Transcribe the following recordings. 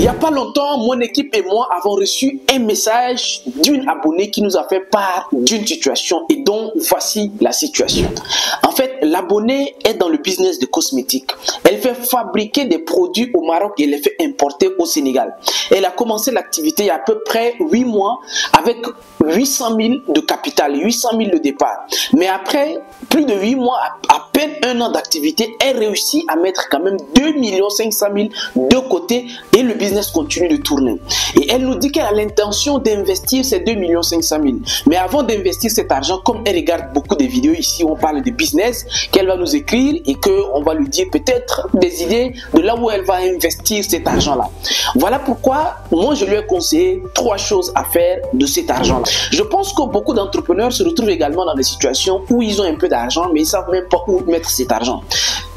n'y a pas longtemps, mon équipe et moi avons reçu un message d'une abonnée qui nous a fait part d'une situation et donc voici la situation. En fait, l'abonnée est dans le business de cosmétiques. Elle fait fabriquer des produits au Maroc et les fait importer au Sénégal. Elle a commencé l'activité il y a à peu près 8 mois avec 800 000 de capital, 800 000 de départ. Mais après plus de 8 mois, à peine un an d'activité, elle réussit à mettre quand même 2 500 000 de côté et le business continue de tourner. Et elle nous dit qu'elle a l'intention d'investir ces 2 500 000. Mais avant d'investir cet argent, comme elle regarde beaucoup de vidéos ici où on parle de business, qu'elle va nous écrire et qu'on va lui dire peut-être des idées de là où elle va investir cet argent-là. Voilà pourquoi moi je lui ai conseillé 3 choses à faire de cet argent-là. Je pense que beaucoup d'entrepreneurs se retrouvent également dans des situations où ils ont un peu d'argent mais ils ne savent même pas où mettre cet argent.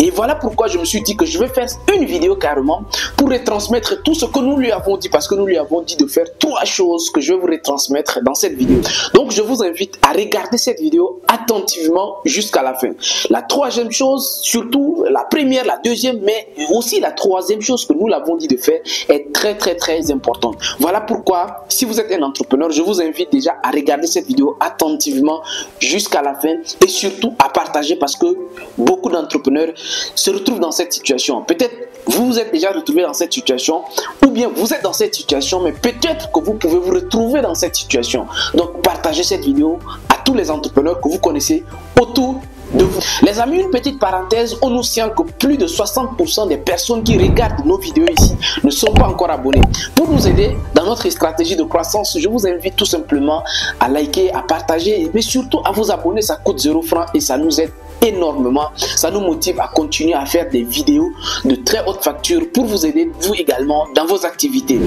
Et voilà pourquoi je me suis dit que je vais faire une vidéo carrément pour retransmettre tout ce que nous lui avons dit, parce que nous lui avons dit de faire 3 choses que je vais vous retransmettre dans cette vidéo. Donc je vous invite à regarder cette vidéo attentivement jusqu'à la fin. La 3e chose, surtout la première, la 2e, mais aussi la 3e chose que nous l'avons dit de faire est très importante. Voilà pourquoi si vous êtes un entrepreneur, je vous invite déjà à regarder cette vidéo attentivement jusqu'à la fin et surtout à partager, parce que beaucoup d'entrepreneurs se retrouvent dans cette situation. Peut-être vous vous êtes déjà retrouvé dans cette situation, ou bien vous êtes dans cette situation, mais peut-être que vous pouvez vous retrouver dans cette situation. Donc partagez cette vidéo à tous les entrepreneurs que vous connaissez autour de vous. Les amis, une petite parenthèse, on nous sait que plus de 60% des personnes qui regardent nos vidéos ici ne sont pas encore abonnées. Pour nous aider dans notre stratégie de croissance, je vous invite tout simplement à liker, à partager, mais surtout à vous abonner. Ça coûte 0 francs et ça nous aide énormément. Ça nous motive à continuer à faire des vidéos de très haute facture pour vous aider vous également dans vos activités.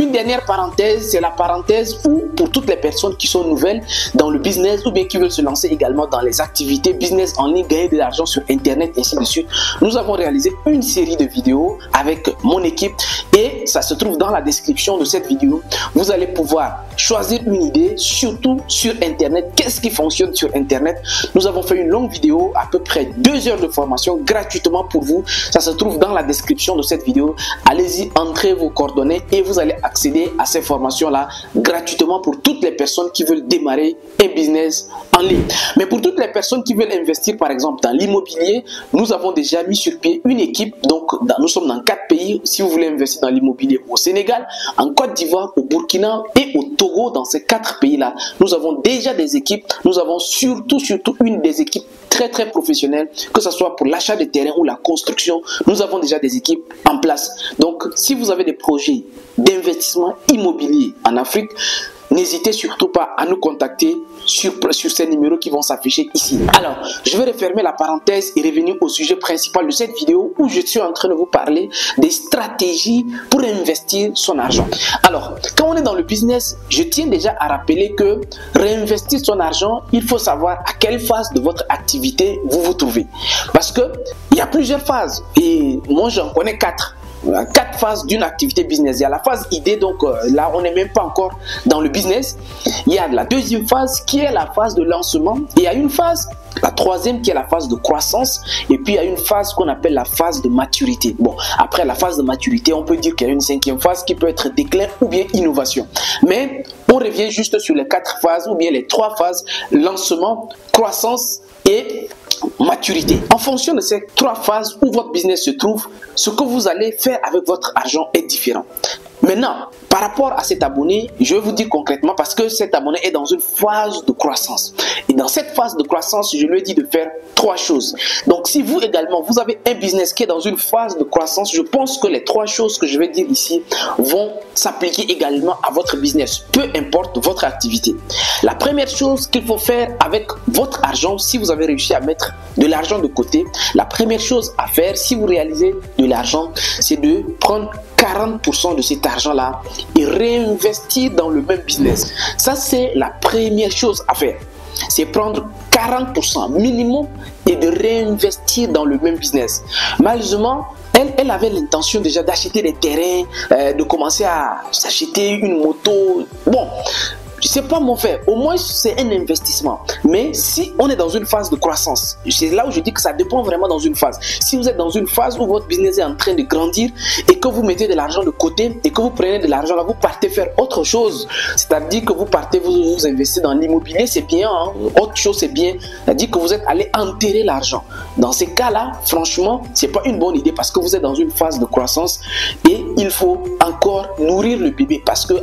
Une dernière parenthèse, c'est la parenthèse où pour toutes les personnes qui sont nouvelles dans le business ou bien qui veulent se lancer également dans les activités business en ligne, gagner de l'argent sur internet et ainsi de suite, nous avons réalisé une série de vidéos avec mon équipe et ça se trouve dans la description de cette vidéo. Vous allez pouvoir choisir une idée, surtout sur internet. Qu'est-ce qui fonctionne sur internet? Nous avons fait une longue vidéo, à peu près 2 heures de formation gratuitement pour vous. Ça se trouve dans la description de cette vidéo. Allez-y, entrez vos coordonnées et vous allez accéder à ces formations-là gratuitement pour toutes les personnes qui veulent démarrer un business en ligne. Mais pour toutes les personnes qui veulent investir par exemple dans l'immobilier, nous avons déjà mis sur pied une équipe. Donc nous sommes dans 4 pays. Si vous voulez investir dans l'immobilier au Sénégal, en Côte d'Ivoire, au Burkina et au Togo, dans ces 4 pays-là, nous avons déjà des équipes. Nous avons surtout une des équipes très professionnelles, que ce soit pour l'achat de terrain ou la construction. Nous avons déjà des équipes en place. Donc si vous avez des projets d'investissement immobilier en Afrique, n'hésitez surtout pas à nous contacter sur ces numéros qui vont s'afficher ici. Alors, je vais refermer la parenthèse et revenir au sujet principal de cette vidéo où je suis en train de vous parler des stratégies pour investir son argent. Alors, quand on est dans le business, je tiens déjà à rappeler que réinvestir son argent, il faut savoir à quelle phase de votre activité vous vous trouvez. Parce que il y a plusieurs phases et moi j'en connais 4. 4 phases d'une activité business. Il y a la phase idée, donc là on n'est même pas encore dans le business. Il y a la 2e phase qui est la phase de lancement. Et il y a une phase, la 3e qui est la phase de croissance. Et puis il y a une phase qu'on appelle la phase de maturité. Bon, après la phase de maturité, on peut dire qu'il y a une 5e phase qui peut être déclin ou bien innovation. Mais on revient juste sur les 4 phases ou bien les 3 phases: lancement, croissance et maturité. En fonction de ces 3 phases où votre business se trouve, ce que vous allez faire avec votre argent est différent. Maintenant, par rapport à cet abonné, je vais vous dire concrètement, parce que cet abonné est dans une phase de croissance. Et dans cette phase de croissance, je lui ai dit de faire 3 choses. Donc, si vous également, vous avez un business qui est dans une phase de croissance, je pense que les 3 choses que je vais dire ici vont s'appliquer également à votre business, peu importe votre activité. La première chose qu'il faut faire avec votre argent, si vous avez réussi à mettre de l'argent de côté, la première chose à faire, si vous réalisez de l'argent, c'est de prendre 40% de cet argent-là et réinvestir dans le même business. Ça, c'est la première chose à faire. C'est prendre 40% minimum et de réinvestir dans le même business. Malheureusement, elle avait l'intention déjà d'acheter des terrains, de commencer à s'acheter une moto. Bon, c'est pas mauvais, au moins c'est un investissement. Mais si on est dans une phase de croissance, c'est là où je dis que ça dépend vraiment dans une phase. Si vous êtes dans une phase où votre business est en train de grandir et que vous mettez de l'argent de côté et que vous prenez de l'argent là, vous partez faire autre chose. C'est-à-dire que vous partez, vous investissez dans l'immobilier, c'est bien, hein? Autre chose c'est bien. C'est-à-dire que vous êtes allé enterrer l'argent. Dans ces cas-là, franchement, c'est pas une bonne idée parce que vous êtes dans une phase de croissance et il faut encore nourrir le bébé parce que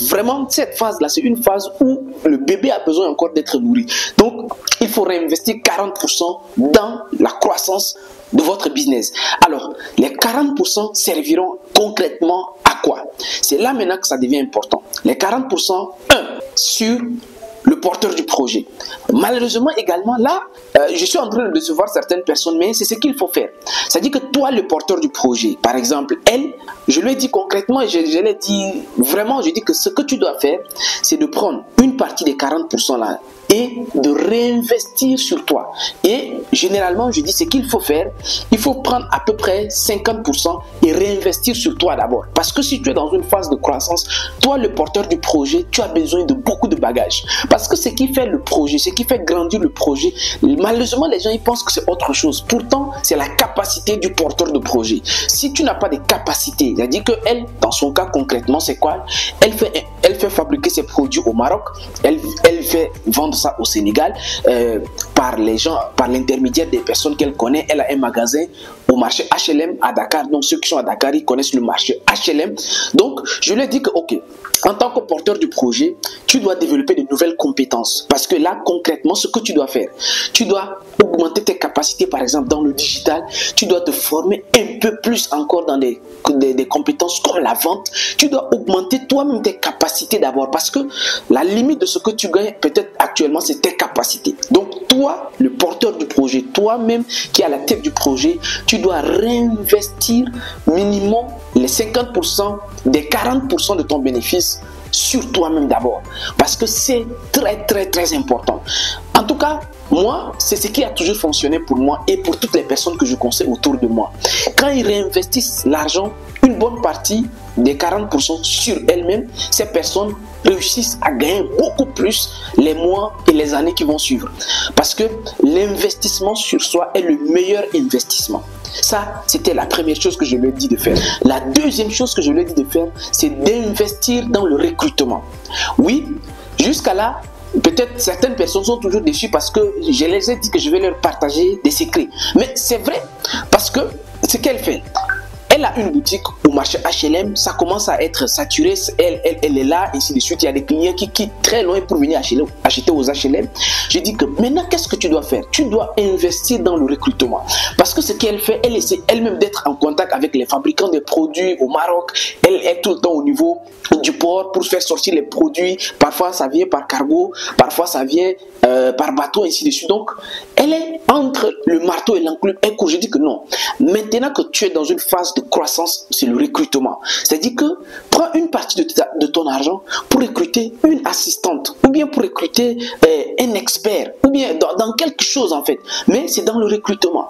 vraiment cette phase là c'est une phase où le bébé a besoin encore d'être nourri, donc il faut réinvestir 40% dans la croissance de votre business. Alors les 40% serviront concrètement à quoi? C'est là maintenant que ça devient important. Les 40%, sur le porteur du projet. Malheureusement également là, je suis en train de décevoir certaines personnes, mais c'est ce qu'il faut faire. C'est-à-dire que toi, le porteur du projet, par exemple, elle, je lui ai dit concrètement, je l'ai dit vraiment, je dis que ce que tu dois faire, c'est de prendre une partie des 40% là et de réinvestir sur toi. Et généralement, je dis ce qu'il faut faire, il faut prendre à peu près 50% et réinvestir sur toi d'abord. Parce que si tu es dans une phase de croissance, toi, le porteur du projet, tu as besoin de beaucoup de bagages. Parce que ce qui fait le projet, ce qui fait grandir le projet, malheureusement, les gens ils pensent que c'est autre chose. Pourtant, c'est la capacité du porteur de projet. Si tu n'as pas de capacité, c'est-à-dire qu'elle, dans son cas concrètement, c'est quoi? Elle fait fabriquer ses produits au Maroc, elle fait vendre ça au Sénégal par les gens, par l'intermédiaire des personnes qu'elle connaît. Elle a un magasin au marché HLM à Dakar. Donc ceux qui sont à Dakar, ils connaissent le marché HLM. Donc je lui ai dit que ok, en tant que porteur du projet, tu dois développer de nouvelles compétences. Parce que là, concrètement, ce que tu dois faire, tu dois augmenter tes capacités, par exemple, dans le digital. Tu dois te former un peu plus encore dans des compétences comme la vente. Tu dois augmenter toi-même tes capacités d'abord. Parce que la limite de ce que tu gagnes, peut-être actuellement, c'est tes capacités. Donc, toi, le porteur du projet, toi-même qui est à la tête du projet, tu dois réinvestir minimum les 50% des 40% de ton bénéfice sur toi-même d'abord, parce que c'est très important. En tout cas, moi, c'est ce qui a toujours fonctionné pour moi et pour toutes les personnes que je conseille autour de moi. Quand ils réinvestissent l'argent, une bonne partie des 40% sur elles-mêmes, ces personnes réussissent à gagner beaucoup plus les mois et les années qui vont suivre. Parce que l'investissement sur soi est le meilleur investissement. Ça, c'était la première chose que je lui ai dit de faire. La deuxième chose que je lui ai dit de faire, c'est d'investir dans le recrutement. Oui, jusqu'à là, peut-être certaines personnes sont toujours déçues parce que je les ai dit que je vais leur partager des secrets. Mais c'est vrai, parce que ce qu'elle fait, elle a une boutique au marché HLM, ça commence à être saturé, elle est là, ainsi de suite. Il y a des clients qui quittent très loin pour venir acheter aux HLM. Je dis que maintenant, qu'est-ce que tu dois faire? Tu dois investir dans le recrutement. Parce que ce qu'elle fait, elle essaie elle-même d'être en contact avec les fabricants de produits au Maroc. Elle est tout le temps au niveau du port pour faire sortir les produits. Parfois, ça vient par cargo, parfois, ça vient par bateau, ainsi de suite. Donc, elle est entre le marteau et l'enclume. Je dis que non. Maintenant que tu es dans une phase de croissance, c'est le recrutement. C'est-à-dire que prends une partie de ton argent pour recruter une assistante ou bien pour recruter un expert ou bien dans quelque chose en fait. Mais c'est dans le recrutement.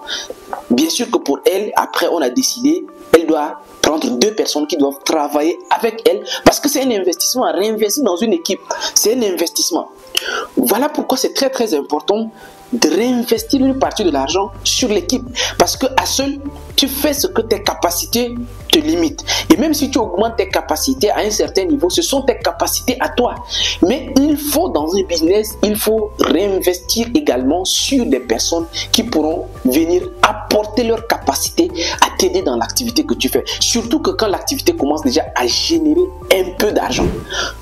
Bien sûr que pour elle, après on a décidé, elle doit prendre 2 personnes qui doivent travailler avec elle parce que c'est un investissement. Réinvestir dans une équipe, c'est un investissement. Voilà pourquoi c'est très important de réinvestir une partie de l'argent sur l'équipe. Parce que à seul, tu fais ce que tes capacités te limitent. Et même si tu augmentes tes capacités à un certain niveau, ce sont tes capacités à toi. Mais il faut, dans un business, il faut réinvestir également sur des personnes qui pourront venir apporter leur capacité à t'aider dans l'activité que tu fais. Surtout que quand l'activité commence déjà à générer un peu d'argent.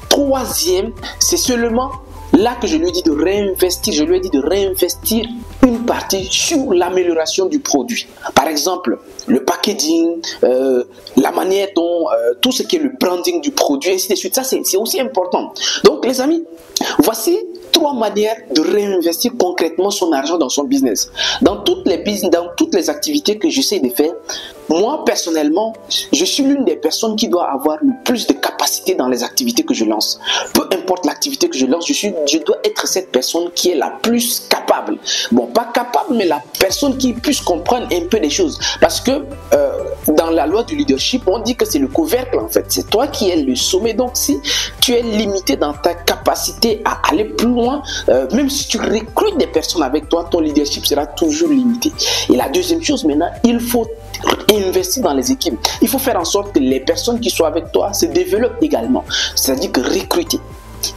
Troisième, c'est seulement là que je lui ai dit de réinvestir, je lui ai dit de réinvestir une partie sur l'amélioration du produit. Par exemple, le packaging, la manière dont tout ce qui est le branding du produit, ainsi de suite. Ça, c'est aussi important. Donc, les amis, voici 3 manières de réinvestir concrètement son argent dans son business. Dans toutes les activités que j'essaie de faire, moi, personnellement, je suis l'une des personnes qui doit avoir le plus de capacité dans les activités que je lance. Peu importe l'activité que je lance, je dois être cette personne qui est la plus capable. Bon, pas capable, mais la personne qui puisse comprendre un peu des choses. Parce que dans la loi du leadership, on dit que c'est le couvercle en fait. C'est toi qui es le sommet. Donc, si tu es limité dans ta capacité à aller plus loin, même si tu recrutes des personnes avec toi, ton leadership sera toujours limité. Et la deuxième chose maintenant, il faut investir dans les équipes. Il faut faire en sorte que les personnes qui sont avec toi se développent également. C'est-à-dire que recruter.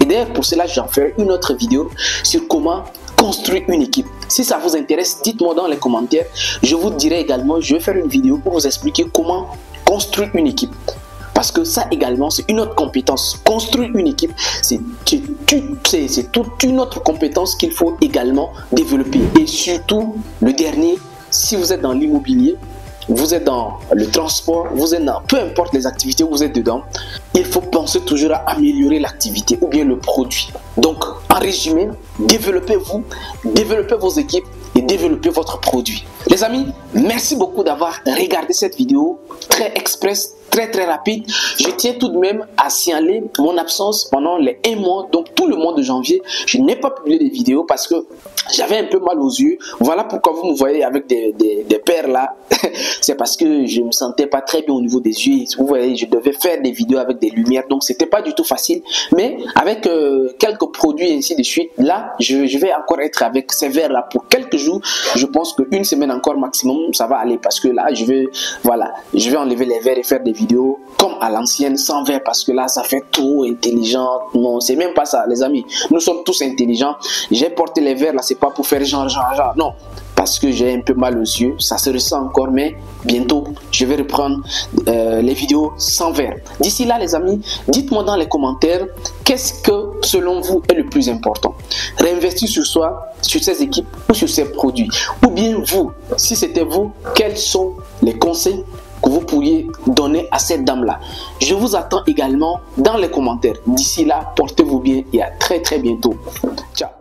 Et d'ailleurs, pour cela, j'en ferai une autre vidéo sur comment construire une équipe. Si ça vous intéresse, dites-moi dans les commentaires. Je vous dirai également, je vais faire une vidéo pour vous expliquer comment construire une équipe. Parce que ça également, c'est une autre compétence. Construire une équipe, c'est toute une autre compétence qu'il faut également développer. Et surtout, le dernier, si vous êtes dans l'immobilier, vous êtes dans le transport, vous êtes dans peu importe les activités où vous êtes dedans, il faut penser toujours à améliorer l'activité ou bien le produit. Donc, en résumé, développez-vous, développez vos équipes et développez votre produit. Les amis, merci beaucoup d'avoir regardé cette vidéo très express, très rapide. Je tiens tout de même à signaler mon absence pendant les 1 mois, donc tout le mois de janvier. Je n'ai pas publié des vidéos parce que j'avais un peu mal aux yeux. Voilà pourquoi vous me voyez avec des paires là. C'est parce que je ne me sentais pas très bien au niveau des yeux. Vous voyez, je devais faire des vidéos avec des lumières, donc c'était pas du tout facile. Mais avec quelques produits et ainsi de suite, là, je vais encore être avec ces verres là pour quelques jours. Je pense qu'une semaine encore maximum, ça va aller parce que là, je vais enlever les verres et faire des vidéos comme à l'ancienne sans verre parce que là, ça fait trop intelligent. Non, c'est même pas ça, les amis. Nous sommes tous intelligents. J'ai porté les verres là, c'est pas pour faire genre. Non. Parce que j'ai un peu mal aux yeux, ça se ressent encore, mais bientôt je vais reprendre les vidéos sans verre. D'ici là les amis, dites-moi dans les commentaires qu'est-ce que selon vous est le plus important. Réinvestir sur soi, sur ses équipes ou sur ses produits. Ou bien vous, si c'était vous, quels sont les conseils que vous pourriez donner à cette dame-là. Je vous attends également dans les commentaires. D'ici là, portez-vous bien et à très bientôt. Ciao.